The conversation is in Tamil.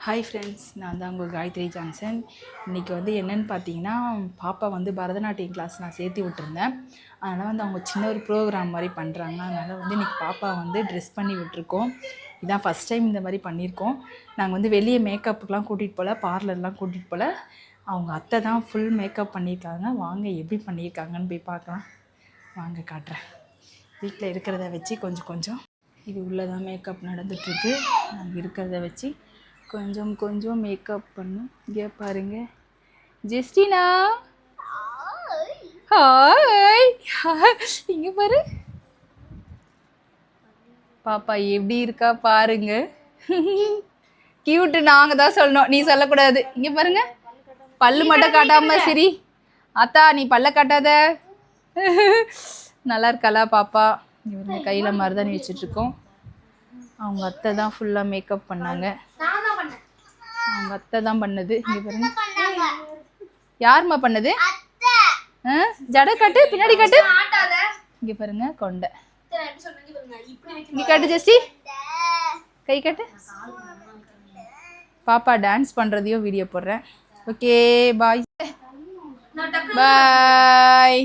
ஹாய் ஃப்ரெண்ட்ஸ், நான் தான் உங்கள் காயத்ரி ஜான்சன். இன்றைக்கி வந்து என்னென்னு பார்த்தீங்கன்னா, பாப்பா வந்து பரதநாட்டியம் கிளாஸ் நான் சேர்த்து விட்டுருந்தேன். அதனால் வந்து அவங்க சின்ன ஒரு ப்ரோக்ராம் மாதிரி பண்ணுறாங்க. அதனால் வந்து இன்றைக்கி பாப்பா வந்து ட்ரெஸ் பண்ணி விட்டுருக்கோம். இதான் ஃபஸ்ட் டைம் இந்த மாதிரி பண்ணியிருக்கோம். நாங்கள் வந்து வெளியே மேக்கப்புக்கெலாம் கூட்டிகிட்டு போகல, பார்லர்லாம் கூட்டிகிட்டு போகல. அவங்க அத்தை தான் ஃபுல் மேக்கப் பண்ணியிருக்காங்க. வாங்க எப்படி பண்ணியிருக்காங்கன்னு போய் பார்க்கலாம். வாங்க காட்டுறேன். வீட்டில் இருக்கிறத வச்சு கொஞ்சம் இது உள்ளே தான் மேக்கப் நடந்துகிட்ருக்கு. நாங்கள் இருக்கிறத வச்சு கொஞ்சம் மேக்கப் பண்ணும். இங்கே பாருங்க, ஜெஸ்டினா. ஹாய். இங்கே பாரு பாப்பா எப்படி இருக்கா பாருங்க. கியூட்டு நாங்கள் தான் சொல்லணும், நீ சொல்லக்கூடாது. இங்கே பாருங்க, பல்லு மட்டும் காட்டாம சரி. அத்தா நீ பல்ல காட்டாத. நல்லா இருக்காளா பாப்பா? இவங்க கையில் மருதாணி வச்சுட்ருக்கோம். அவங்க அத்தை தான் ஃபுல்லாக மேக்கப் பண்ணாங்க. அவங்க அத்தை தான் பண்ணது. இங்கே பாருங்க, யாரும்மா பண்ணது? ஜடை காட்டு, பின்னாடி காட்டு. இங்கே பாருங்க கொண்டை. இங்கே காட்டு ஜெஸ்டி, கை காட்டு. பாப்பா டான்ஸ் பண்ணுறதையும் வீடியோ போடுறேன். ஓகே பாய் பாய்.